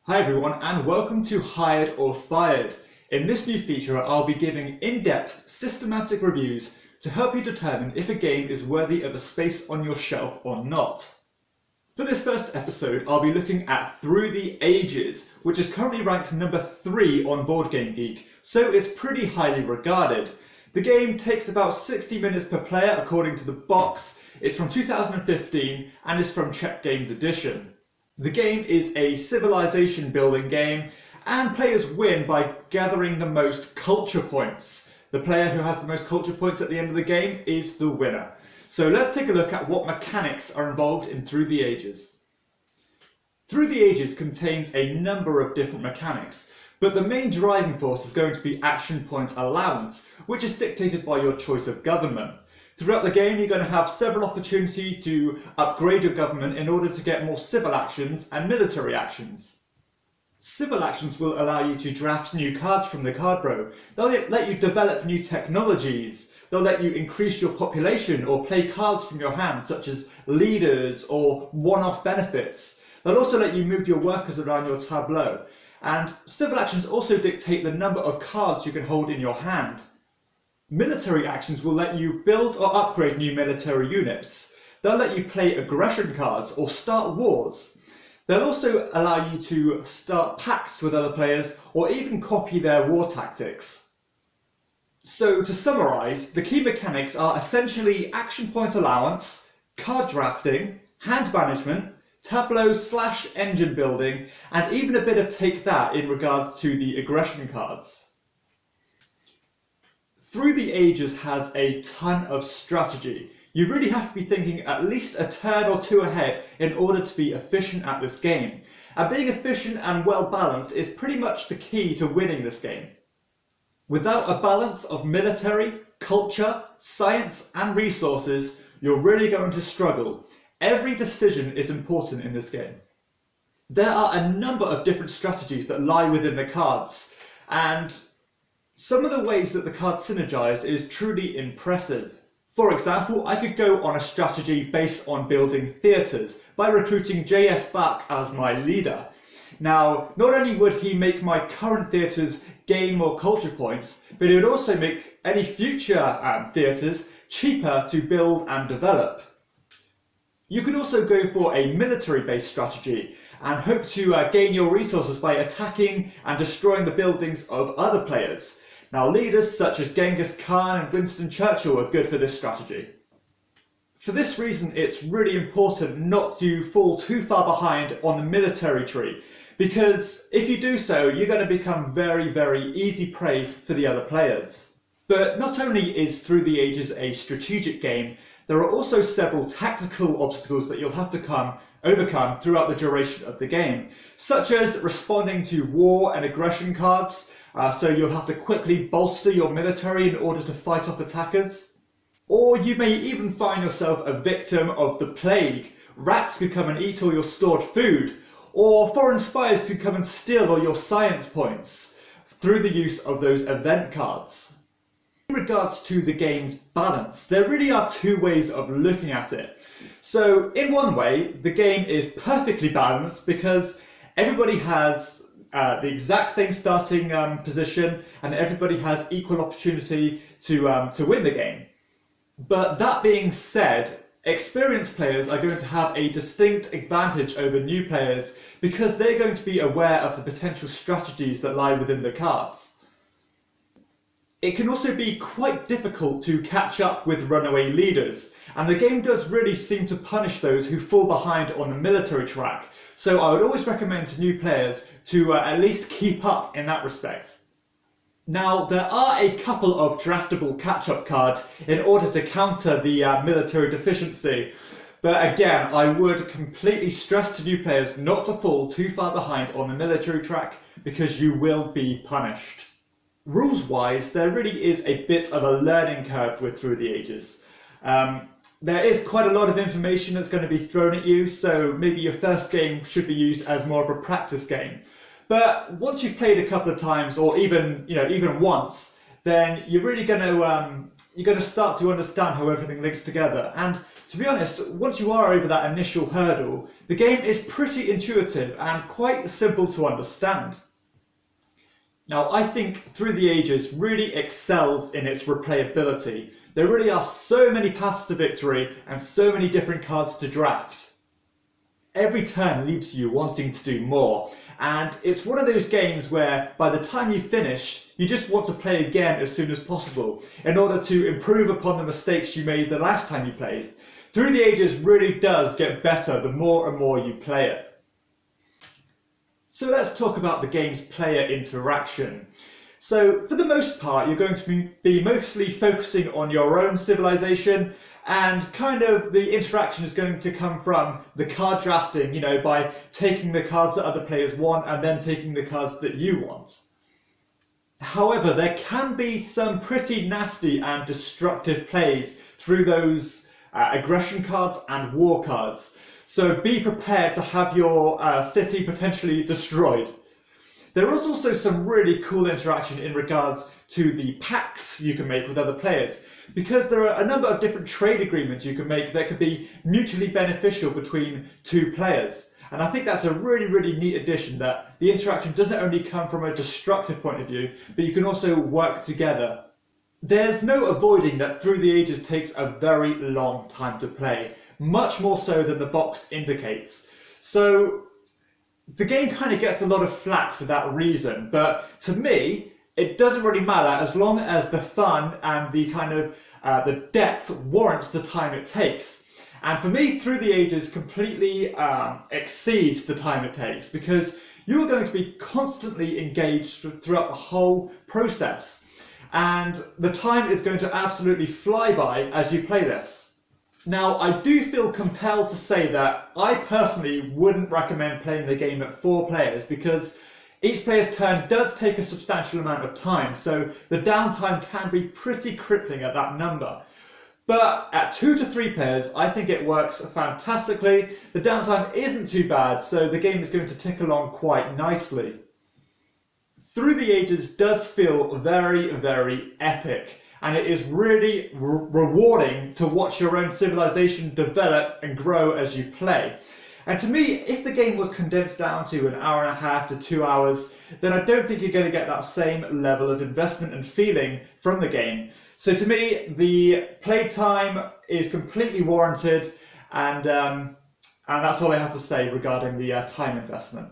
Hi everyone and welcome to Hired or Fired. In this new feature I'll be giving in-depth systematic reviews to help you determine if a game is worthy of a space on your shelf or not. For this first episode I'll be looking at Through the Ages, which is currently ranked number 3 on Board Game Geek, so it's pretty highly regarded. The game takes about 60 minutes per player according to the box. It's from 2015 and is from Czech Games Edition. The game is a civilization building game and players win by gathering the most culture points. The player who has the most culture points at the end of the game is the winner. So let's take a look at what mechanics are involved in Through the Ages. Through the Ages contains a number of different mechanics, but the main driving force is going to be action point allowance, which is dictated by your choice of government. Throughout the game you're going to have several opportunities to upgrade your government in order to get more civil actions and military actions. Civil actions will allow you to draft new cards from the card row. They'll let you develop new technologies. They'll let you increase your population or play cards from your hand such as leaders or one-off benefits. They'll also let you move your workers around your tableau. And civil actions also dictate the number of cards you can hold in your hand. Military actions will let you build or upgrade new military units. They'll let you play aggression cards or start wars. They'll also allow you to start pacts with other players or even copy their war tactics. So to summarise, the key mechanics are essentially action point allowance, card drafting, hand management, tableau/engine building, and even a bit of take that in regards to the aggression cards. Through the Ages has a ton of strategy. You really have to be thinking at least a turn or two ahead in order to be efficient at this game. And being efficient and well balanced is pretty much the key to winning this game. Without a balance of military, culture, science and resources, you're really going to struggle. Every decision is important in this game. There are a number of different strategies that lie within the cards, and some of the ways that the cards synergize is truly impressive. For example, I could go on a strategy based on building theatres by recruiting J.S. Bach as my leader. Now, not only would he make my current theatres gain more culture points, but it would also make any future theatres cheaper to build and develop. You could also go for a military-based strategy and hope to gain your resources by attacking and destroying the buildings of other players. Now, leaders such as Genghis Khan and Winston Churchill are good for this strategy. For this reason, it's really important not to fall too far behind on the military tree, because if you do so, you're going to become very easy prey for the other players. But not only is Through the Ages a strategic game, there are also several tactical obstacles that you'll have to overcome throughout the duration of the game, such as responding to war and aggression cards, so you'll have to quickly bolster your military in order to fight off attackers. Or you may even find yourself a victim of the plague. Rats could come and eat all your stored food, or foreign spies could come and steal all your science points through the use of those event cards. In regards to the game's balance, there really are two ways of looking at it. So in one way, the game is perfectly balanced because everybody has the exact same starting position and everybody has equal opportunity to win the game. But that being said, experienced players are going to have a distinct advantage over new players because they're going to be aware of the potential strategies that lie within the cards. It can also be quite difficult to catch up with runaway leaders, and the game does really seem to punish those who fall behind on the military track, so I would always recommend to new players to at least keep up in that respect. Now, there are a couple of draftable catch-up cards in order to counter the military deficiency, but again, I would completely stress to new players not to fall too far behind on the military track because you will be punished. Rules-wise, there really is a bit of a learning curve with Through the Ages. There is quite a lot of information that's going to be thrown at you, so maybe your first game should be used as more of a practice game. But once you've played a couple of times, or even once, then you're really going to start to understand how everything links together. And To be honest, once you are over that initial hurdle, the game is pretty intuitive and quite simple to understand. Now, I think Through the Ages really excels in its replayability. There really are so many paths to victory and so many different cards to draft. Every turn leaves you wanting to do more, and it's one of those games where by the time you finish, you just want to play again as soon as possible in order to improve upon the mistakes you made the last time you played. Through the Ages really does get better the more and more you play it. So let's talk about the game's player interaction. So for the most part, you're going to be mostly focusing on your own civilization, and kind of the interaction is going to come from the card drafting, you know, by taking the cards that other players want and then taking the cards that you want. However, there can be some pretty nasty and destructive plays through those aggression cards and war cards. So be prepared to have your city potentially destroyed. There is also some really cool interaction in regards to the pacts you can make with other players, because there are a number of different trade agreements you can make that could be mutually beneficial between two players. And I think that's a really, really neat addition, that the interaction doesn't only come from a destructive point of view, but you can also work together. There's no avoiding that Through the Ages takes a very long time to play, much more so than the box indicates. So the game kind of gets a lot of flack for that reason, but to me, it doesn't really matter as long as the fun and the kind of the depth warrants the time it takes. And for me, Through the Ages completely exceeds the time it takes, because you are going to be constantly engaged throughout the whole process. And the time is going to absolutely fly by as you play this. Now, I do feel compelled to say that I personally wouldn't recommend playing the game at 4 players, because each player's turn does take a substantial amount of time, so the downtime can be pretty crippling at that number. But at 2 to 3 players, I think it works fantastically. The downtime isn't too bad, so the game is going to tick along quite nicely. Through the Ages does feel very, very epic, and it is really rewarding to watch your own civilization develop and grow as you play. And to me, if the game was condensed down to 1.5 hours to 2 hours, then I don't think you're going to get that same level of investment and feeling from the game. So to me, the playtime is completely warranted, and that's all I have to say regarding the time investment.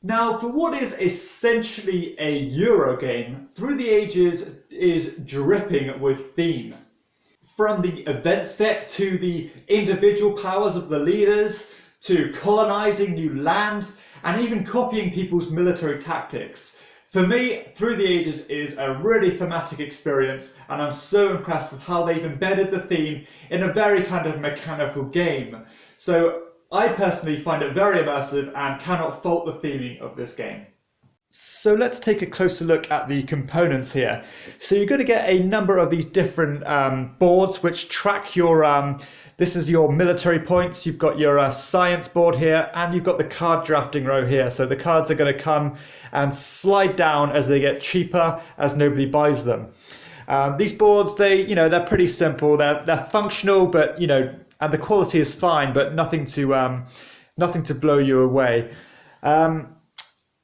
Now, for what is essentially a Euro game, Through the Ages is dripping with theme. From the events deck to the individual powers of the leaders, to colonising new land, and even copying people's military tactics. For me, Through the Ages is a really thematic experience, and I'm so impressed with how they've embedded the theme in a very kind of mechanical game. So I personally find it very immersive and cannot fault the theming of this game. So let's take a closer look at the components here. So you're going to get a number of these different boards which track your, this is your military points, you've got your science board here, and you've got the card drafting row here. So the cards are going to come and slide down as they get cheaper, as nobody buys them. These boards, they're pretty simple, they're functional, but and the quality is fine, but nothing to blow you away.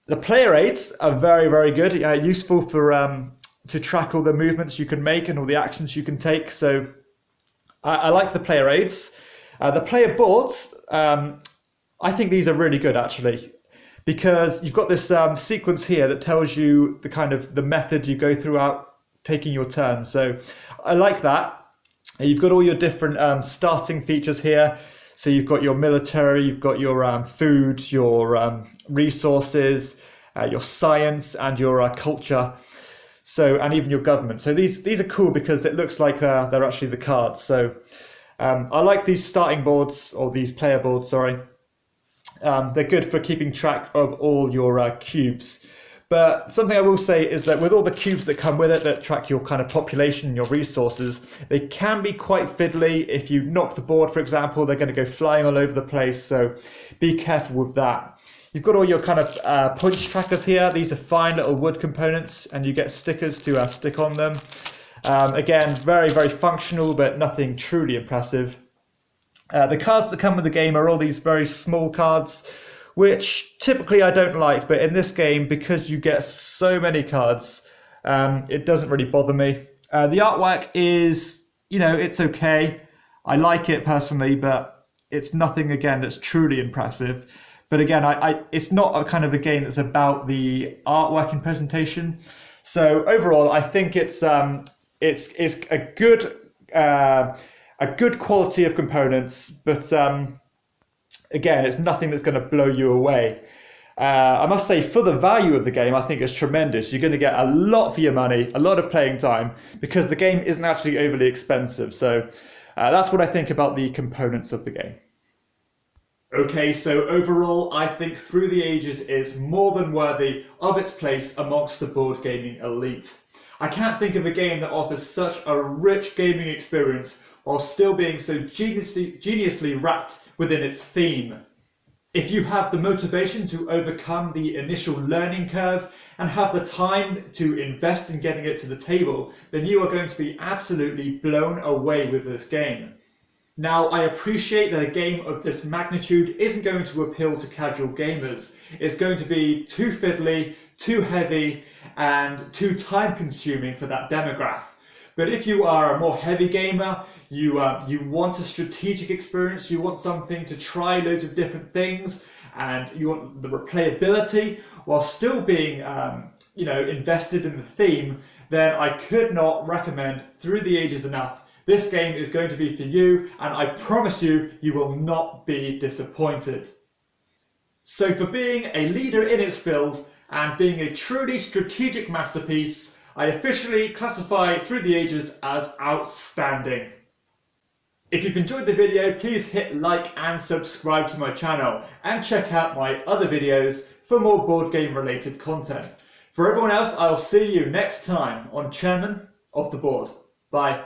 The player aids are very, very good, useful for to track all the movements you can make and all the actions you can take. So I like the player aids. The player boards, I think these are really good actually, because you've got this sequence here that tells you the method you go throughout taking your turn. So I like that. You've got all your different starting features here. So you've got your military, you've got your food, your resources, your science, and your culture. So, and even your government. So these are cool because it looks like they're actually the cards. So I like these starting boards, or these player boards, sorry. They're good for keeping track of all your cubes. But something I will say is that with all the cubes that come with it that track your kind of population and your resources, they can be quite fiddly. If you knock the board, for example, they're going to go flying all over the place. So be careful with that. You've got all your kind of points trackers here. These are fine little wood components, and you get stickers to stick on them. Again, very, very functional, but nothing truly impressive. The cards that come with the game are all these very small cards, which typically I don't like, but in this game, because you get so many cards, it doesn't really bother me. The artwork is, it's okay. I like it personally, but it's nothing, again, that's truly impressive. But again, it's not a kind of a game that's about the artwork and presentation. So overall, I think it's a good quality of components, but again, it's nothing that's going to blow you away. I must say, for the value of the game, I think it's tremendous. You're going to get a lot for your money, a lot of playing time, because the game isn't actually overly expensive. So that's what I think about the components of the game. Okay, so overall, I think Through the Ages is more than worthy of its place amongst the board gaming elite. I can't think of a game that offers such a rich gaming experience while still being so geniusly wrapped within its theme. If you have the motivation to overcome the initial learning curve and have the time to invest in getting it to the table, then you are going to be absolutely blown away with this game. Now, I appreciate that a game of this magnitude isn't going to appeal to casual gamers. It's going to be too fiddly, too heavy, and too time-consuming for that demographic. But if you are a more heavy gamer, you want a strategic experience, you want something to try loads of different things, and you want the replayability while still being invested in the theme, then I could not recommend Through the Ages enough. This game is going to be for you, and I promise you, you will not be disappointed. So for being a leader in its field and being a truly strategic masterpiece, I officially classify Through the Ages as outstanding. If you've enjoyed the video, please hit like and subscribe to my channel, and check out my other videos for more board game related content. For everyone else, I'll see you next time on Chairman of the Board. Bye.